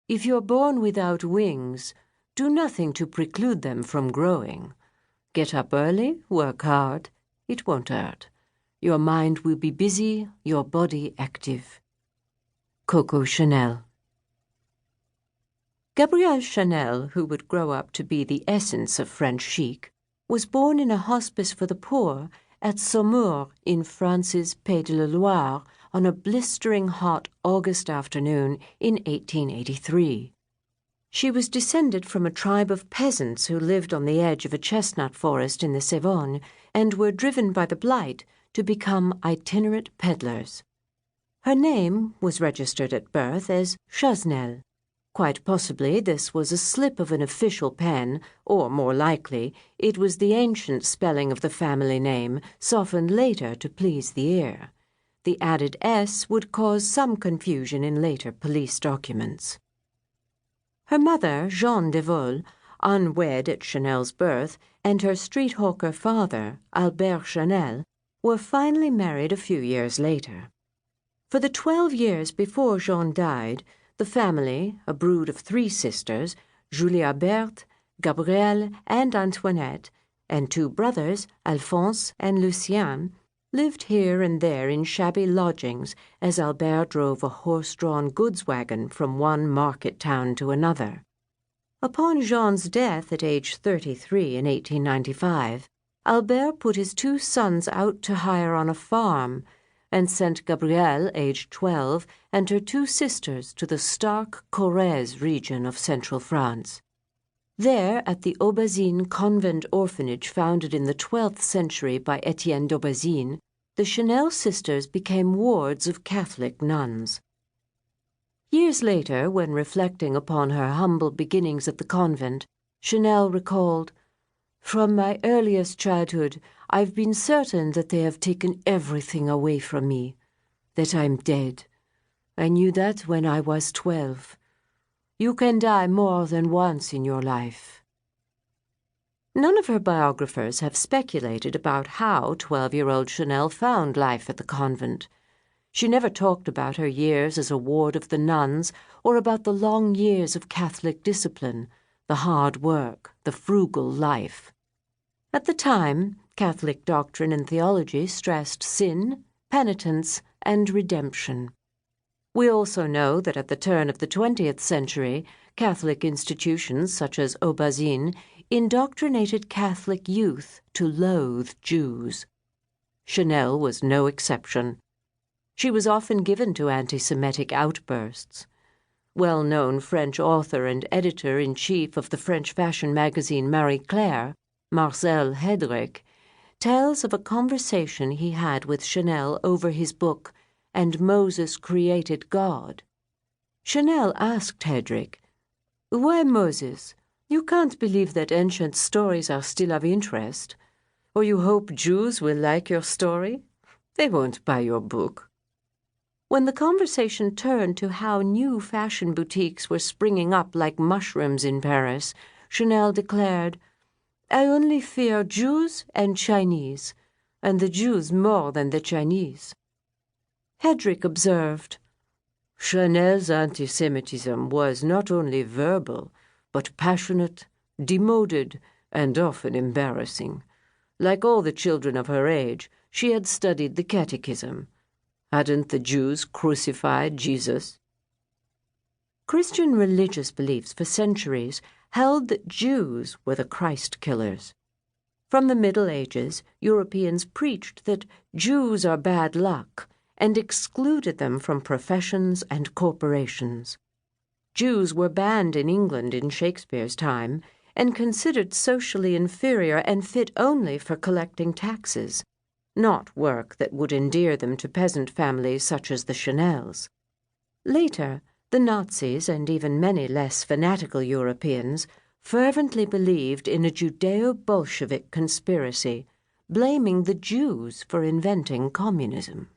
If you're born without wings, do nothing to preclude them from growing. Get up early, work hard, it won't hurt. Your mind will be busy, your body active. Coco Chanel. Gabrielle Chanel, who would grow up to be the essence of French chic, was born in a hospice for the poor at Saumur in France's Pays de la Loire on a blistering hot August afternoon in 1883. She was descended from a tribe of peasants who lived on the edge of a chestnut forest in the Cevennes and were driven by the blight to become itinerant peddlers. Her name was registered at birth as Chasnel. Quite possibly this was a slip of an official pen, or more likely, it was the ancient spelling of the family name, softened later to please the ear. The added S would cause some confusion in later police documents. Her mother, Jeanne de Vol, unwed at Chanel's birth, and her street hawker father, Albert Chanel, were finally married a few years later. For the 12 years before Jeanne died, the family, a brood of 3 sisters, Julia Berthe, Gabrielle, and Antoinette, and 2 brothers, Alphonse and Lucien, lived here and there in shabby lodgings as Albert drove a horse-drawn goods wagon from one market town to another. Upon Jeanne's death at age 33 in 1895, Albert put his 2 sons out to hire on a farm and sent Gabrielle, aged 12, and her 2 sisters to the stark Corrèze region of central France. There, at the Aubazine convent orphanage founded in the 12th century by Etienne d'Aubazine, the Chanel sisters became wards of Catholic nuns. Years later, when reflecting upon her humble beginnings at the convent, Chanel recalled, "From my earliest childhood, I've been certain that they have taken everything away from me, that I'm dead. I knew that when I was 12. You can die more than once in your life." None of her biographers have speculated about how 12-year-old Chanel found life at the convent. She never talked about her years as a ward of the nuns or about the long years of Catholic discipline, the hard work, the frugal life. At the time, Catholic doctrine and theology stressed sin, penitence, and redemption. We also know that at the turn of the 20th century, Catholic institutions such as Aubazine indoctrinated Catholic youth to loathe Jews. Chanel was no exception. She was often given to anti-Semitic outbursts. Well-known French author and editor-in-chief of the French fashion magazine Marie Claire, Marcel Hedrick, tells of a conversation he had with Chanel over his book, And Moses Created God. Chanel asked Hedrick, "Why Moses? You can't believe that ancient stories are still of interest. Or you hope Jews will like your story? They won't buy your book." When the conversation turned to how new fashion boutiques were springing up like mushrooms in Paris, Chanel declared, "I only fear Jews and Chinese, and the Jews more than the Chinese." Hedrick observed, "Chanel's anti-Semitism was not only verbal, but passionate, demoded, and often embarrassing. Like all the children of her age, she had studied the Catechism. Hadn't the Jews crucified Jesus?" Christian religious beliefs for centuries held that Jews were the Christ killers. From the Middle Ages, Europeans preached that Jews are bad luck and excluded them from professions and corporations. Jews were banned in England in Shakespeare's time and considered socially inferior and fit only for collecting taxes, not work that would endear them to peasant families such as the Chanels. Later, the Nazis and even many less fanatical Europeans fervently believed in a Judeo-Bolshevik conspiracy, blaming the Jews for inventing communism.